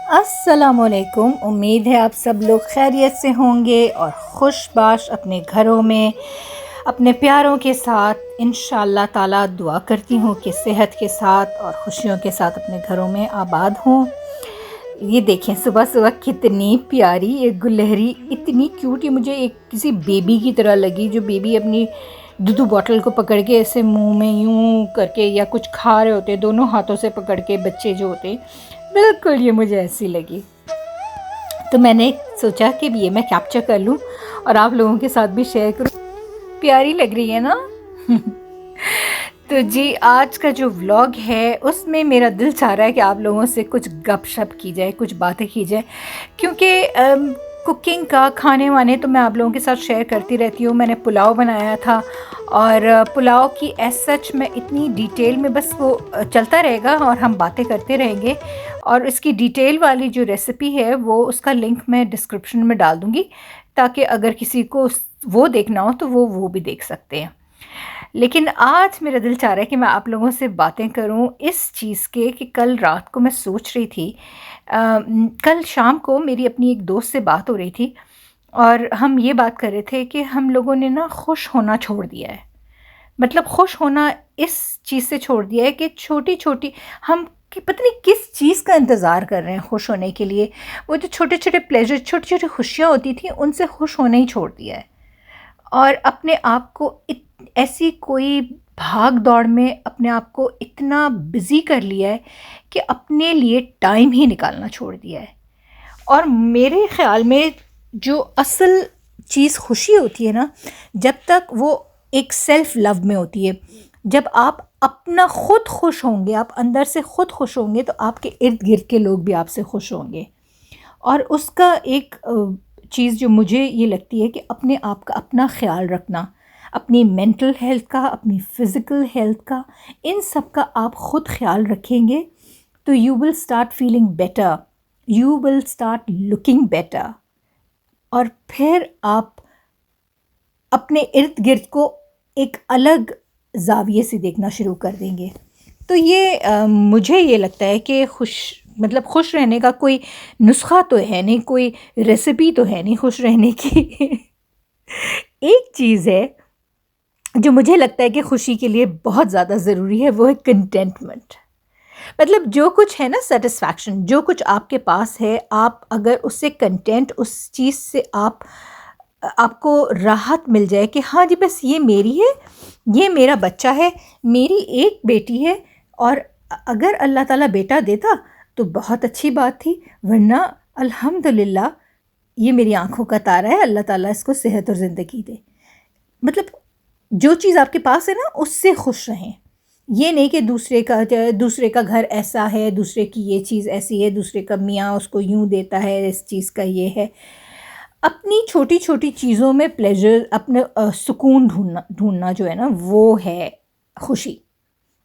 अस्सलामुअलैकुम। उम्मीद है आप सब लोग खैरियत से होंगे और खुशबाश अपने घरों में अपने प्यारों के साथ इंशाअल्लाह ताला दुआ करती हूँ कि सेहत के साथ और खुशियों के साथ अपने घरों में आबाद हों। ये देखें सुबह सुबह कितनी प्यारी ये गुलहरी, इतनी क्यूट। ये मुझे एक किसी बेबी की तरह लगी, जो बेबी अपनी दूध बॉटल को पकड़ के ऐसे मुंह में यूं करके या कुछ खा रहे होते, दोनों हाथों से पकड़ के बच्चे जो होते, बिल्कुल ये मुझे ऐसी लगी। तो मैंने सोचा कि ये मैं कैप्चर कर लूँ और आप लोगों के साथ भी शेयर करूँ। प्यारी लग रही है ना? तो जी, आज का जो व्लॉग है उसमें मेरा दिल चाह रहा है कि आप लोगों से कुछ गपशप की जाए, कुछ बातें की जाए, क्योंकि कुकिंग का खाने वाने तो मैं आप लोगों के साथ शेयर करती रहती हूँ। मैंने पुलाव बनाया था और पुलाव की एज सच मैं इतनी डिटेल में, बस वो चलता रहेगा और हम बातें करते रहेंगे। और इसकी डिटेल वाली जो रेसिपी है वो उसका लिंक मैं डिस्क्रिप्शन में डाल दूँगी, ताकि अगर किसी को वो देखना हो तो वो भी देख सकते हैं। लेकिन आज मेरा दिल चाह रहा है कि मैं आप लोगों से बातें करूं इस चीज़ के कि कल रात को मैं सोच रही थी, कल शाम को मेरी अपनी एक दोस्त से बात हो रही थी और हम ये बात कर रहे थे कि हम लोगों ने ना खुश होना छोड़ दिया है। मतलब खुश होना इस चीज़ से छोड़ दिया है कि छोटी छोटी हम कि पता नहीं किस चीज़ का इंतज़ार कर रहे हैं खुश होने के लिए। वो जो छोटे छोटे प्लेजर, छोटी छोटी खुशियाँ होती थी, उनसे खुश होना ही छोड़ दिया है और अपने आप को ऐसी कोई भाग दौड़ में अपने आप को इतना बिज़ी कर लिया है कि अपने लिए टाइम ही निकालना छोड़ दिया है। और मेरे ख़्याल में जो असल चीज़ खुशी होती है ना, जब तक वो एक सेल्फ लव में होती है। जब आप अपना खुद खुश होंगे, आप अंदर से खुद खुश होंगे, तो आपके इर्द गिर्द के लोग भी आपसे खुश होंगे। और उसका एक चीज़ जो मुझे ये लगती है कि अपने आप का अपना ख़्याल रखना, अपनी मेंटल हेल्थ का, अपनी फ़िज़िकल हेल्थ का, इन सब का आप ख़ुद ख़्याल रखेंगे तो you will start feeling better, you will start looking better. और फिर आप अपने इर्द गिर्द को एक अलग ज़ाविये से देखना शुरू कर देंगे। तो ये मुझे ये लगता है कि खुश रहने का कोई नुस्खा तो है नहीं, कोई रेसिपी तो है नहीं खुश रहने की। एक चीज़ है जो मुझे लगता है कि खुशी के लिए बहुत ज़्यादा ज़रूरी है, वो है कंटेंटमेंट। मतलब जो कुछ है ना, सेटिस्फैक्शन, जो कुछ आपके पास है, आप अगर उससे कंटेंट, उस चीज़ से आपको राहत मिल जाए कि हाँ जी, बस ये मेरी है, ये मेरा बच्चा है, मेरी एक बेटी है। और अगर अल्लाह ताला बेटा देता तो बहुत अच्छी बात थी, वरना अल्हम्दुलिल्लाह ये मेरी आँखों का तारा है, अल्लाह ताला इसको सेहत और ज़िंदगी दे। मतलब जो चीज़ आपके पास है ना, उससे खुश रहें। ये नहीं कि दूसरे का घर ऐसा है, दूसरे की ये चीज़ ऐसी है, दूसरे का मियाँ उसको यूँ देता है, इस चीज़ का ये है। अपनी छोटी-छोटी चीज़ों में प्लेज़र, अपने सुकून ढूँढना जो है ना, वो है खुशी।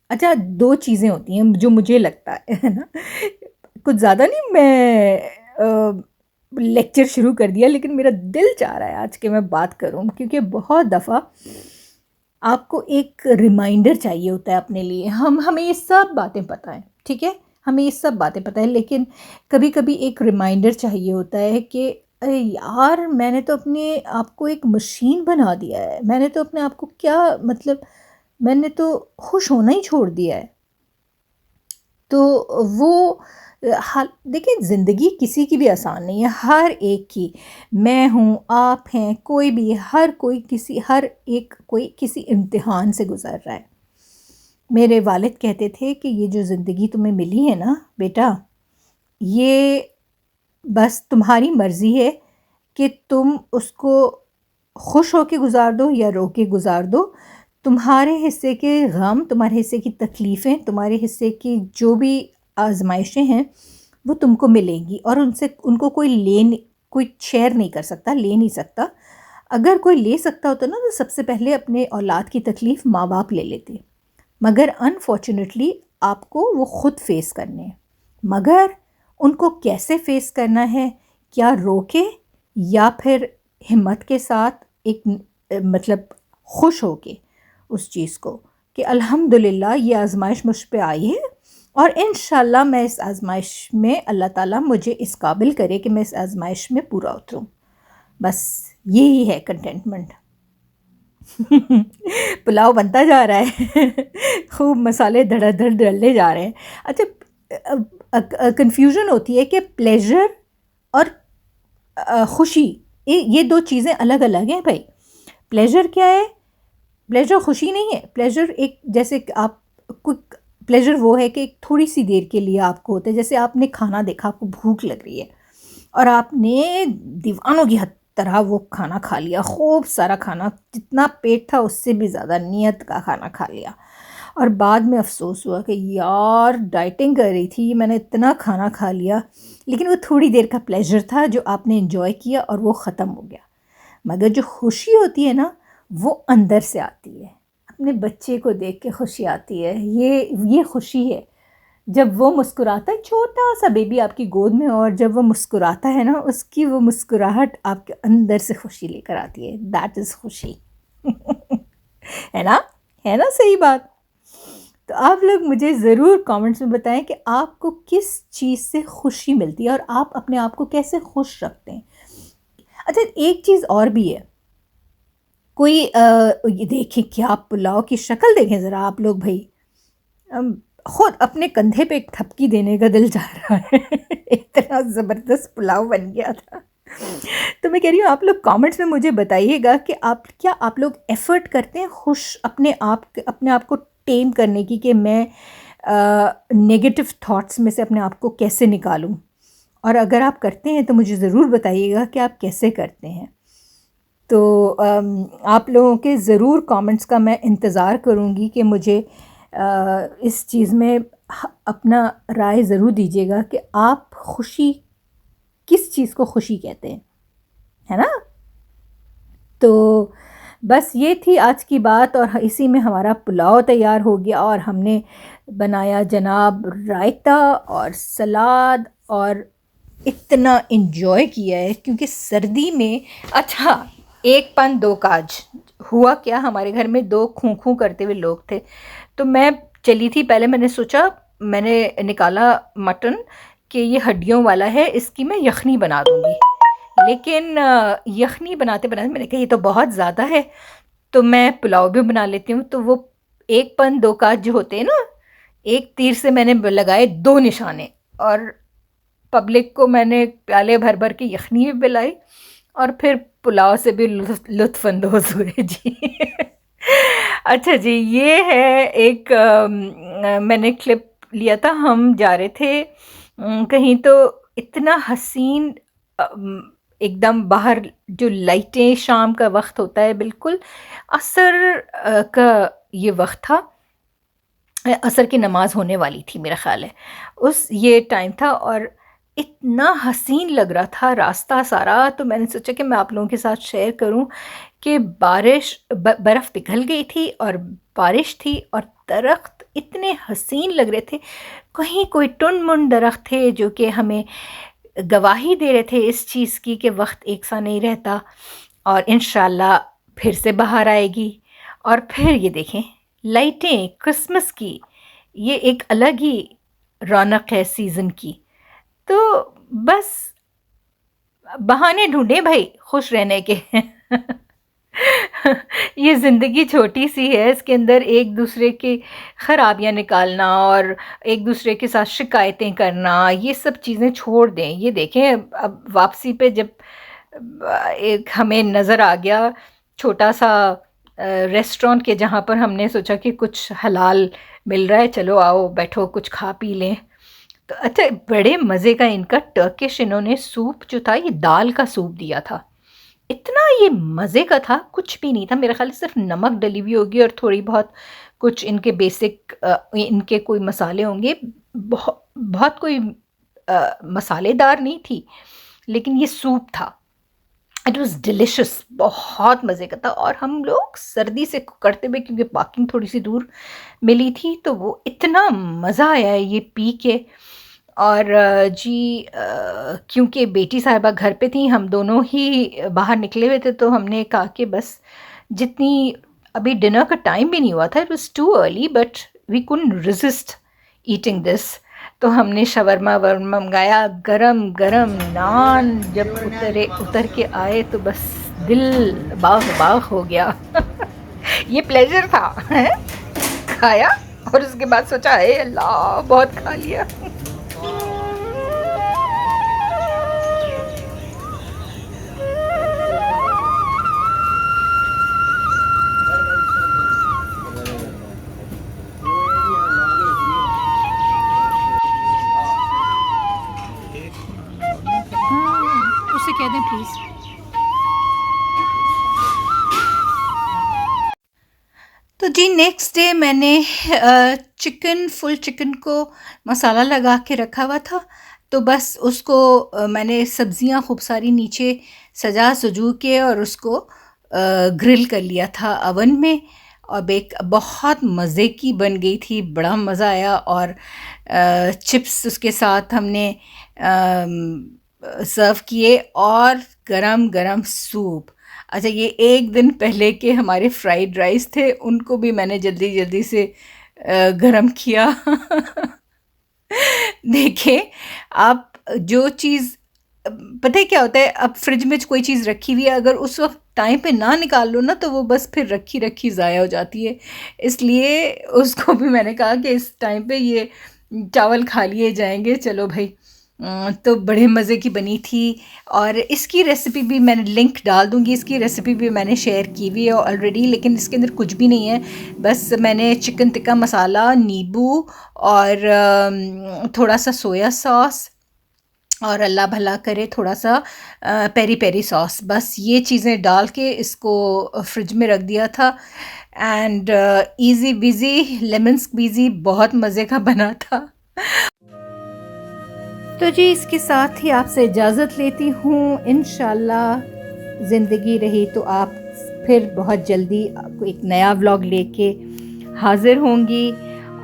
अच्छा, 2 चीज़ें होती हैं जो मुझे लगता है ना, कुछ ज़्यादा नहीं, मैं लेक्चर शुरू कर दिया, लेकिन मेरा दिल चाह रहा है आज कि मैं बात करूँ, क्योंकि बहुत दफ़ा आपको एक रिमाइंडर चाहिए होता है अपने लिए। हमें ये सब बातें पता हैं, ठीक है? हमें ये सब बातें पता है, लेकिन कभी-कभी एक रिमाइंडर चाहिए होता है कि अरे यार, मैंने तो अपने आप को एक मशीन बना दिया है। मैंने तो अपने आप को क्या मतलब, मैंने तो खुश होना ही छोड़ दिया है। तो वो हाल देखिए, ज़िंदगी किसी की भी आसान नहीं है, हर एक की। मैं हूँ, आप हैं, कोई भी, हर एक कोई किसी इम्तिहान से गुज़र रहा है। मेरे वालिद कहते थे कि ये जो ज़िंदगी तुम्हें मिली है ना बेटा, ये बस तुम्हारी मर्ज़ी है कि तुम उसको खुश होके गुज़ार दो या रो के गुज़ार दो। तुम्हारे हिस्से के गम, तुम्हारे हिस्से की तकलीफ़ें, तुम्हारे हिस्से की जो भी आज़माइशें हैं, वो तुमको मिलेंगी और उनको कोई शेयर नहीं कर सकता, ले नहीं सकता। अगर कोई ले सकता होता ना, तो सबसे पहले अपने औलाद की तकलीफ़ माँ-बाप ले लेते। मगर अनफॉर्च्युनेटली आपको वो ख़ुद फ़ेस करने हैं। मगर उनको कैसे फ़ेस करना है, क्या रो के या फिर हिम्मत के साथ, एक मतलब खुश होके उस चीज़ को कि अल्हम्दुलिल्लाह ये आज़माइश मुझ पे आई है और इंशाल्लाह मैं इस आज़माइश में अल्लाह ताला मुझे इस काबिल करे कि मैं इस आज़माइश में पूरा उतरूँ। बस यही है कंटेंटमेंट। पुलाव बनता जा रहा है। खूब मसाले धड़ाधड़ डलने जा रहे हैं। अच्छा, कन्फ्यूज़न होती है कि प्लेज़र और खुशी, ये दो चीज़ें अलग अलग हैं भाई। प्लेज़र क्या है? प्लेज़र खुशी नहीं है। प्लेज़र एक, जैसे कि आप क्विक प्लेज़र वो है कि एक थोड़ी सी देर के लिए आपको होता है। जैसे आपने खाना देखा, आपको भूख लग रही है और आपने दीवानों की तरह वो खाना खा लिया, खूब सारा खाना, जितना पेट था उससे भी ज़्यादा नियत का खाना खा लिया, और बाद में अफसोस हुआ कि यार डाइटिंग कर रही थी, मैंने इतना खाना खा लिया, लेकिन वो थोड़ी देर का प्लेजर था जो आपने एंजॉय किया और वो ख़त्म हो गया। मगर जो खुशी होती है ना, वो अंदर से आती है। अपने बच्चे को देख के खुशी आती है, ये खुशी है। जब वो मुस्कुराता है, छोटा सा बेबी आपकी गोद में, और जब वो मुस्कुराता है ना, उसकी वो मुस्कुराहट आपके अंदर से खुशी लेकर आती है। दैट इज़ खुशी। है ना? है ना सही बात? तो आप लोग मुझे ज़रूर कमेंट्स में बताएं कि आपको किस चीज़ से खुशी मिलती है और आप अपने आप को कैसे खुश रखते हैं। अच्छा, एक चीज़ और भी है। कोई ये देखें, क्या पुलाव की शक्ल देखें ज़रा आप लोग भाई। खुद अपने कंधे पे एक थपकी देने का दिल चाह रहा है। इतना ज़बरदस्त पुलाव बन गया था। तो मैं कह रही हूँ, आप लोग कमेंट्स में मुझे बताइएगा कि आप लोग एफ़र्ट करते हैं खुश अपने आप को टेम करने की, कि मैं नेगेटिव थॉट्स में से अपने आप को कैसे निकालूं। और अगर आप करते हैं तो मुझे ज़रूर बताइएगा कि आप कैसे करते हैं। तो आप लोगों के ज़रूर कमेंट्स का मैं इंतज़ार करूँगी कि मुझे इस चीज़ में अपना राय ज़रूर दीजिएगा कि आप खुशी, किस चीज़ को खुशी कहते हैं, है ना? तो बस ये थी आज की बात, और इसी में हमारा पुलाव तैयार हो गया, और हमने बनाया जनाब रायता और सलाद, और इतना इन्जॉय किया है क्योंकि सर्दी में। अच्छा, एक पन दो काज। हुआ क्या, हमारे घर में दो खूं खूं करते हुए लोग थे। तो मैं चली थी, पहले मैंने सोचा, मैंने निकाला मटन कि ये हड्डियों वाला है, इसकी मैं यखनी बना दूँगी। लेकिन यखनी बनाते बनाते मैंने कहा ये तो बहुत ज़्यादा है, तो मैं पुलाव भी बना लेती हूँ। तो वो एक पन दो काज जो होते हैं ना, एक तीर से मैंने लगाए दो निशाने, और पब्लिक को मैंने प्याले भर भर के यखनी भी पिलाई, और फिर पुलाव से भी लुत्फ़अंदोज़ हुए जी। अच्छा जी, ये है एक मैंने क्लिप लिया था। हम जा रहे थे कहीं, तो इतना हसीन, एकदम बाहर जो लाइटें, शाम का वक्त होता है, बिल्कुल असर का ये वक्त था, असर की नमाज होने वाली थी मेरा ख्याल है, उस ये टाइम था, और इतना हसीन लग रहा था रास्ता सारा। तो मैंने सोचा कि मैं आप लोगों के साथ शेयर करूं कि बारिश, बर्फ़ पिघल गई थी और बारिश थी, और दरख्त इतने हसीन लग रहे थे। कहीं कोई टुन मुन दरख्त थे जो कि हमें गवाही दे रहे थे इस चीज़ की कि वक्त एक सा नहीं रहता, और इंशाल्लाह फिर से बाहर आएगी। और फिर ये देखें, लाइटें क्रिसमस की, ये एक अलग ही रौनक है सीज़न की। तो बस बहाने ढूंढे भाई खुश रहने के। ये ज़िंदगी छोटी सी है, इसके अंदर एक दूसरे की ख़राबियाँ निकालना और एक दूसरे के साथ शिकायतें करना, ये सब चीज़ें छोड़ दें। ये देखें, अब वापसी पे जब एक हमें नज़र आ गया छोटा सा रेस्टोरेंट के, जहाँ पर हमने सोचा कि कुछ हलाल मिल रहा है, चलो आओ बैठो कुछ खा पी लें। तो अच्छा, बड़े मज़े का इनका टर्किश, इन्होंने सूप जो था, ये दाल का सूप दिया था। इतना ये मज़े का था, कुछ भी नहीं था, मेरा ख्याल सिर्फ नमक डली हुई होगी और थोड़ी बहुत कुछ इनके बेसिक इनके कोई मसाले होंगे। बहुत कोई मसालेदार नहीं थी, लेकिन ये सूप था। इट वॉज़ डिलिशियस, बहुत मज़े का था। और हम लोग सर्दी से करते हुए, क्योंकि पार्किंग थोड़ी सी दूर मिली थी, तो वो इतना मज़ा आया है ये पी के। और जी, क्योंकि बेटी साहिबा घर पे थी, हम दोनों ही बाहर निकले हुए थे, तो हमने कहा कि बस जितनी, अभी डिनर का टाइम भी नहीं हुआ था, it was too early, but we couldn't resist eating this. तो हमने शवरमा वरमा मंगाया, गरम गरम नान जब उतर के आए तो बस दिल बाग बाग हो गया। ये प्लेजर था, है? खाया और उसके बाद सोचा है अल्लाह बहुत खा लिया। उसे कह दें प्लीज़। तो जी नेक्स्ट डे मैंने फुल चिकन को मसाला लगा के रखा हुआ था, तो बस उसको मैंने सब्जियां खूब सारी नीचे सजा सजू के और उसको ग्रिल कर लिया था अवन में, और बेक बहुत मज़े की बन गई थी, बड़ा मज़ा आया। और चिप्स उसके साथ हमने सर्व किए और गरम गरम सूप। अच्छा, ये एक दिन पहले के हमारे फ्राइड राइस थे, उनको भी मैंने जल्दी जल्दी से गरम किया। देखिए, आप जो चीज़, पता है क्या होता है, अब फ्रिज में कोई चीज़ रखी हुई है, अगर उस वक्त टाइम पे ना निकाल लो ना तो वो बस फिर रखी रखी ज़ाया हो जाती है। इसलिए उसको भी मैंने कहा कि इस टाइम पे ये चावल खा लिए जाएंगे, चलो भाई। तो बड़े मज़े की बनी थी। और इसकी रेसिपी भी मैंने लिंक डाल दूँगी, इसकी रेसिपी भी मैंने शेयर की हुई है ऑलरेडी, लेकिन इसके अंदर कुछ भी नहीं है, बस मैंने चिकन टिक्का मसाला, नींबू और थोड़ा सा सोया सॉस और अल्लाह भला करे थोड़ा सा पेरी पेरी सॉस, बस ये चीज़ें डाल के इसको फ्रिज में रख दिया था। एंड इजी बिजी लेमन स्क्वीज़ी बहुत मज़े का बना था। तो जी इसके साथ ही आपसे इजाज़त लेती हूँ। इंशाल्लाह ज़िंदगी रही तो आप फिर बहुत जल्दी आपको एक नया व्लॉग लेके हाज़िर होंगी।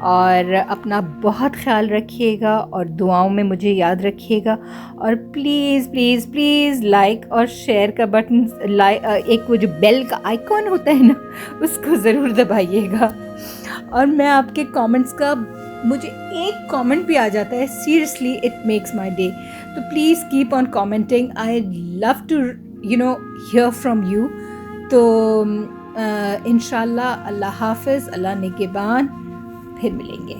और अपना बहुत ख्याल रखिएगा और दुआओं में मुझे याद रखिएगा। और प्लीज़ प्लीज़ प्लीज़ लाइक और शेयर का बटन, एक वो जो बेल का आइकॉन होता है ना, उसको ज़रूर दबाइएगा। और मैं आपके कमेंट्स का, मुझे एक कमेंट भी आ जाता है, seriously it makes my day. तो please keep on commenting, I love to hear from you. तो इंशाल्लाह, अल्लाह हाफ़िज़, अल्लाह निगहबान, फिर मिलेंगे।